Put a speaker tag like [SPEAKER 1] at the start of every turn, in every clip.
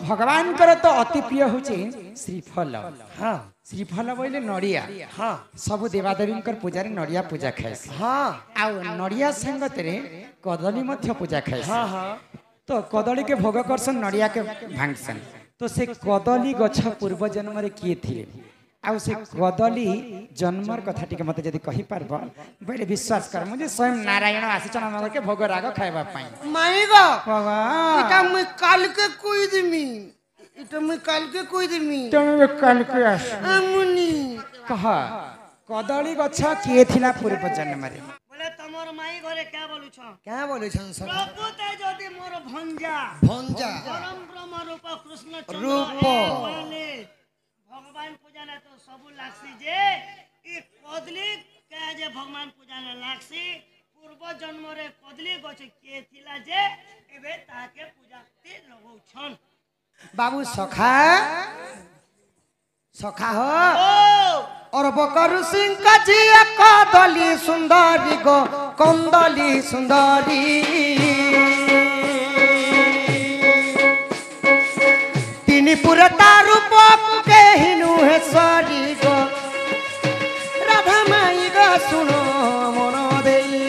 [SPEAKER 1] भगवान कर तो अति प्रिय होचे श्रीफल। हाँ श्रीफल बोले नड़िया। हाँ सब देवादेवी पूजा नड़िया पूजा खाए। हाँ आ नड़िया संगतरे कदली मध्य पूजा खाए। हाँ हाँ तो कदली के भोग करसन नड़िया के भांगसन। तो से कदली गछ पूर्व जन्म रे किए थे आउ से कदली जन्मर कथा टिके मते जदी कहि पारबो बड़े विश्वास कर मुझे स्वयं नारायण आसीचन हमर के भोग राग खाइबा पाई
[SPEAKER 2] माई गो
[SPEAKER 1] बाबा
[SPEAKER 2] इटा मैं काल के कोई दिमी इटा मैं काल के कोई दिमी
[SPEAKER 1] तुम काल के आस
[SPEAKER 2] अमुनी
[SPEAKER 1] कहा कदली गछ किए थिला पूर्व जन्म रे
[SPEAKER 2] बोले तमर माई घरे क्या बोलु छ क्या बोलु छन सब प्रभु ते जदी मोर भंजा परम ब्रह्म रूप कृष्ण चंद्र भगवान पूजा ने तो सब लागसी जे ई कदली के जे भगवान पूजा ने लागसी पूर्व जन्म रे कदली गछ के थिला जे एबे ताके पूजा ते लगौ छन बाबू सखा सखा हो और बकर सिंह का जी कदली सुंदरी गो कंदली सुंदरी तिनी पुरता रूप के हिनु है सरी गो राधा माई गो सुनो मनो देई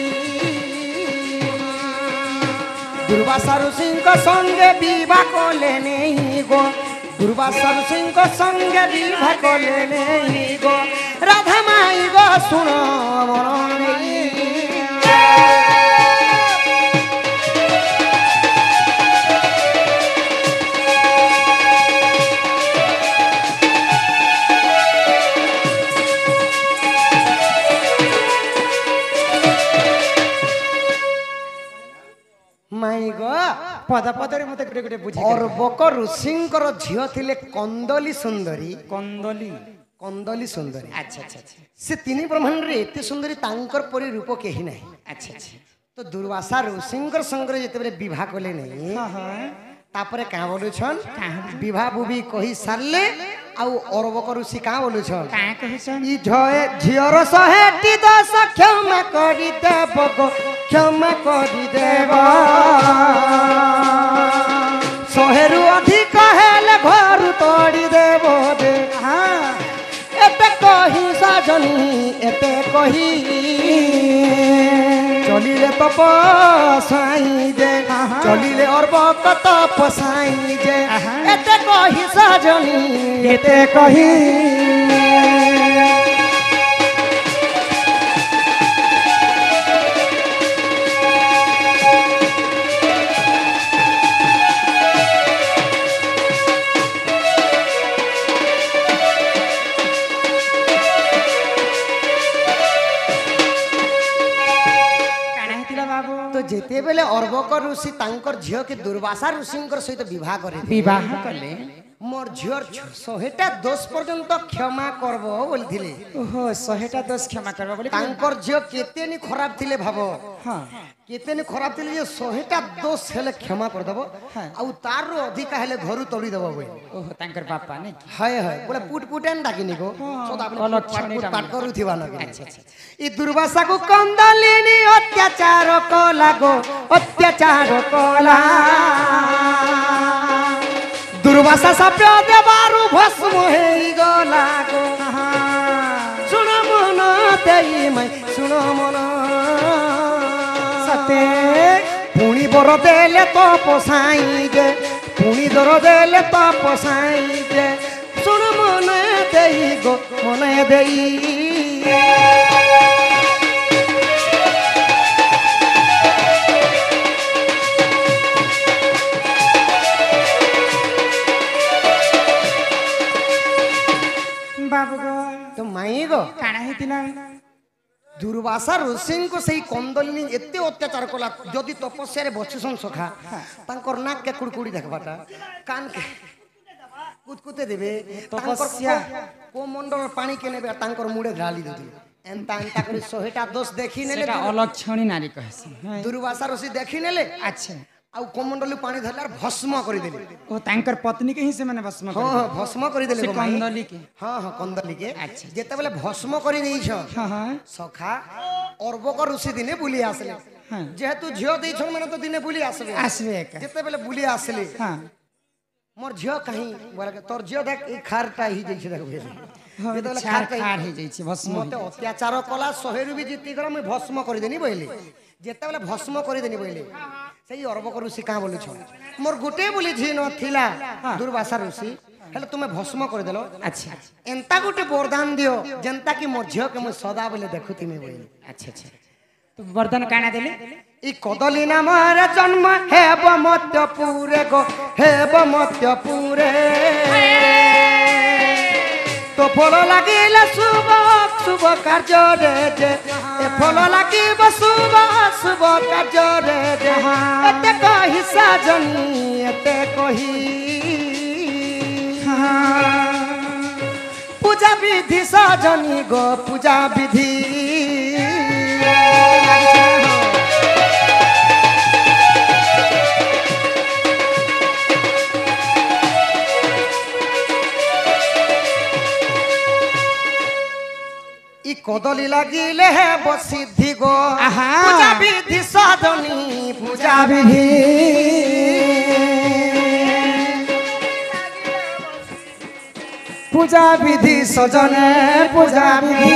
[SPEAKER 2] दुर्वासा ऋषि को संगे विवाह को लेने गो दुर्वासा ऋषि को संगे विवाह को लेने गो राधा माई गो सुनो मनो देई माई गो
[SPEAKER 1] पद पदरे मते गुटे गुटे बुझी
[SPEAKER 2] और बकर ऋषिंकर झियो थिले कंदली सुंदरी
[SPEAKER 1] कंदली
[SPEAKER 2] कंदली सुंदरी
[SPEAKER 1] अच्छा अच्छा अच्छा
[SPEAKER 2] से तीन ब्रह्मांड रे एते सुंदरी तांकर परि रूप केही नाही
[SPEAKER 1] अच्छा अच्छा
[SPEAKER 2] तो दुर्वासा ऋषिंकर संगर जेते विवाह कले नहीं
[SPEAKER 1] हां हां
[SPEAKER 2] तापरे का बोलु छन विवाह बुबी कहि सारले आउ औरबक ऋषि का बोलु छन
[SPEAKER 1] का कहै छन
[SPEAKER 2] ई झियर सहेटी दस क्षमा करि देब गो क्षमा करि देब सहेरु अधिक हेले घर तोड़ी देब दे हां एते कहि साजनी एते कहि चलिले तपसाई जे चलिले औरबक तपसाई जे एते कहि साजनी एते कहि जेते बेले अर्बक ऋषि तांकर झियो के दुर्वासा ऋषिंकर सहित विवाह करे
[SPEAKER 1] विवाह कले
[SPEAKER 2] मोर झियर 100टा दोष पर्यंत क्षमा करबो बोलथिले
[SPEAKER 1] ओहो 100टा दोष क्षमा करबो बोले
[SPEAKER 2] तांकर झियो केतेनी खराब थिले भाबो
[SPEAKER 1] हां
[SPEAKER 2] केतेनी खराब थिले जे 100टा दोष हेले क्षमा कर दबो आ तार रो अधिक हेले घरु तोड़ी दबो बोल
[SPEAKER 1] ओहो तांकर पापा नै
[SPEAKER 2] हाय हाय बोले पुट पुटेन डाकिनी को सदा अपने पाट करू थिबा लगे
[SPEAKER 1] अच्छा अच्छा
[SPEAKER 2] ई दुर्वासा को कंदलिनी अत्याचार को लागो अत्याचार कोला दुर्वासा सप्य देवारु भस्म हेई गला गो सुन मन देई मै सुन मन सते पुणी बर देले तो पोसाई जे पुणी दर देले तो पोसाई जे सुन मन देई गो मन देई
[SPEAKER 1] बाबू गो
[SPEAKER 2] तो माई गो
[SPEAKER 1] काना हेतिला
[SPEAKER 2] दुर्वासा ऋषि को सही कंदलिनी एते अत्याचार कला जदि तपस्या रे बचसन सखा तांकर नाक के कुड़कुड़ी देखबाटा कान के कुतकुते देबे तपस्या को मंडल पानी के नेबे तांकर मुड़े ढाली देती एंता एंता करे 100टा दोष देखि नेले
[SPEAKER 1] सेटा अलक्षणी नारी कहसी
[SPEAKER 2] दुर्वासा ऋषि देखि नेले
[SPEAKER 1] अच्छा
[SPEAKER 2] आउ कोमंडलु पानी धरलार भस्म करि देले
[SPEAKER 1] ओ तांकर पत्नी के ही से माने भस्म कर
[SPEAKER 2] हां भस्म करि देले
[SPEAKER 1] कंदली के
[SPEAKER 2] हां हां कंदली के अच्छा जेते बेले भस्म करि देई छ
[SPEAKER 1] हां हां
[SPEAKER 2] सखा अर्बक ऋषि दिने बुली आसले जेहेतु झियो देई छ माने तो दिने बुली आसबे
[SPEAKER 1] आसबे
[SPEAKER 2] जेते बेले बुली आसले
[SPEAKER 1] हां
[SPEAKER 3] मोर झियो कहीं बोला के तोर झियो देख ई खारटा ही जैसे देख भेल ये तो
[SPEAKER 1] छार खार हे जाई छी भस्म
[SPEAKER 3] मते अत्याचार कला शहेरु भी जीती कर मैं भस्म कर देनी बोले जेते बेले भस्म कर देनी बोले सेही अरबक ऋषि का बोलु छ मोर गुटे बोली झी न थिला दुर्वासा ऋषि हेले तुमे भस्म कर देलो
[SPEAKER 1] अच्छा
[SPEAKER 3] एंता गुटे वरदान दियो जनता की मोर झियो के मैं सदा बोले देखुती मैं बोले
[SPEAKER 1] अच्छा अच्छा तो वरदान काना देले
[SPEAKER 3] ई कदली नामर जन्म हेब मत्यपुरे गो हेब मत्यपुरे तो फल लागिले शुभ शुभ कार्य रे जे ए फल लागिब शुभ शुभ कार्य रे जे एते कहि साजनी एते कहि पूजा विधि साजनी गो पूजा विधि कदली लागिले है बसिद्धि गो पूजा विधि साधनी पूजा विधि
[SPEAKER 1] पूजा विधि सजने पूजा विधि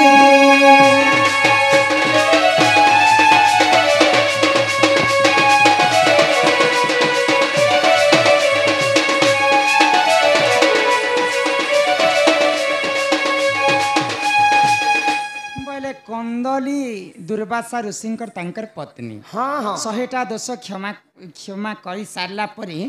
[SPEAKER 1] कंदली दुर्वासा ऋषिंकर तांकर पत्नी
[SPEAKER 3] हाँ हाँ
[SPEAKER 1] 100टा दोष क्षमा क्षमा कर सारला परे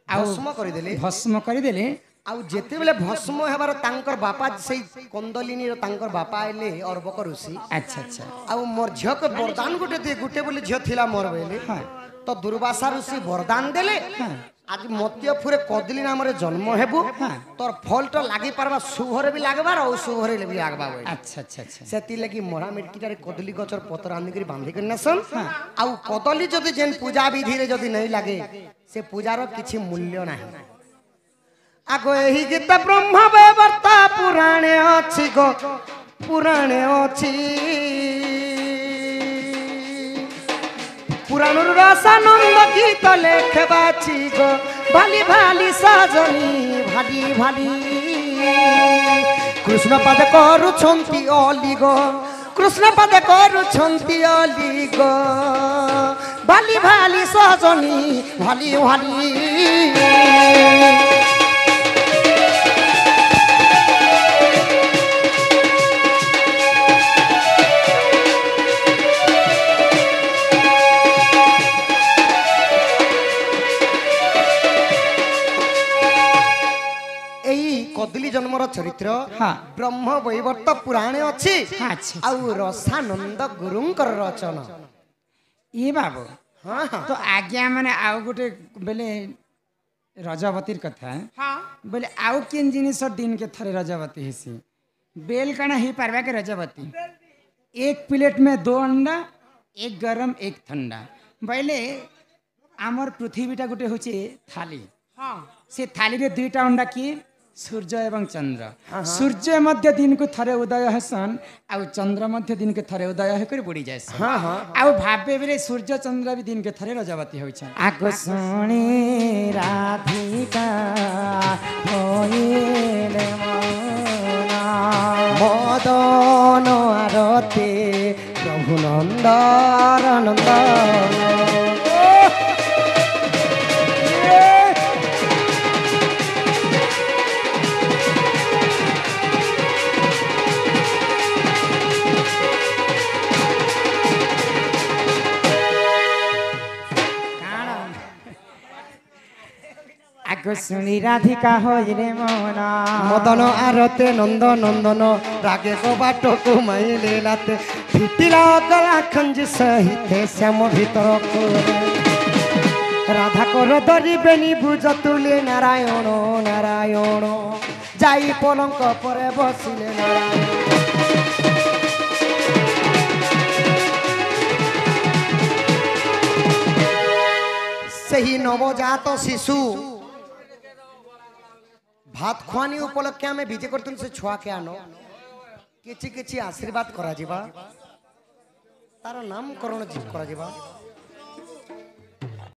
[SPEAKER 3] भस्म कर देले
[SPEAKER 1] आउ
[SPEAKER 3] जेते बेले भस्म हेबार तांकर बापा सेई कंदलिनी रो तांकर बापा आइले अरबक ऋषि
[SPEAKER 1] अच्छा अच्छा
[SPEAKER 3] आउ मोर झियो के वरदान गुटे बोले झियो थिला मोर बेले तो दुर्वासा ऋषि वरदान देले आज मत्यपुरे कदली नाम रे जन्म हेबु तोर फल तो लागि परबा शुभरे भी लागबार और शुभरे भी लागबा
[SPEAKER 1] अच्छा अच्छा अच्छा
[SPEAKER 3] सेति लगी मोरा मिटकीटारे कदली गचर पत्र आनि करी बांधी कर नसन आउ कदली जदी जेन पूजा विधि रे जदी नहीं लागे से पूजार किछि मूल्य नाही आगो एही गीत ब्रह्म व्यवर्ता पुराणे अछि गो पुराणे अछि पुराण रसानंद गीत लेखबाची गो भाली भाली साजनी भाली भाली कृष्ण पद करुछंती अली गो कृष्ण पद करुछंती अली गो भाली भाली साजनी भाली भाली कदली जन्मर चरित्र ब्रह्म वैवर्त पुराणे अछि आउ रसानंद गुरुंकर रचना
[SPEAKER 1] ये बाबू
[SPEAKER 3] हाँ हाँ
[SPEAKER 1] तो आज्ञा माने आउ गोटे बेले रजवतीर कथा बोले आउ किन जिनिस दिन के थरे रजवती हेसी बेल कणा ही पारवा के रजवती एक प्लेट में 2 अंडा एक गरम एक ठंडा बोले आमर पृथ्वीटा गोटे होचे थाली से थाली रे 2टा अंडा की सूर्य एवं चंद्र सूर्य मध्य दिन को थरे उदय हसन आउ चंद्र मध्य दिन के थरे उदय होकर बुड़ी जाए आउ भावे बेले सूर्य चंद्र भी दिन के थरे रजवती होई छ आगो सुनी राधिका होइले मना
[SPEAKER 3] मदन आरती प्रभु नंदन नंदन
[SPEAKER 1] आगो सुनी राधिका होइले मना
[SPEAKER 3] मदन आरते नंद नंदन रागे को बाटो को माइले लाते फिटिला गला खंज सहिते श्याम भीतर को राधा कर दरी बेनी बुझ तुले नारायण नारायण जाई पलंक परे बसिले नारायण सही नवजात शिशु भात खुआनी उपलक्षे आम विजे कर से छुआ के आनो किछि किछि आशीर्वाद करा जिबा तार नामकरण करा जिबा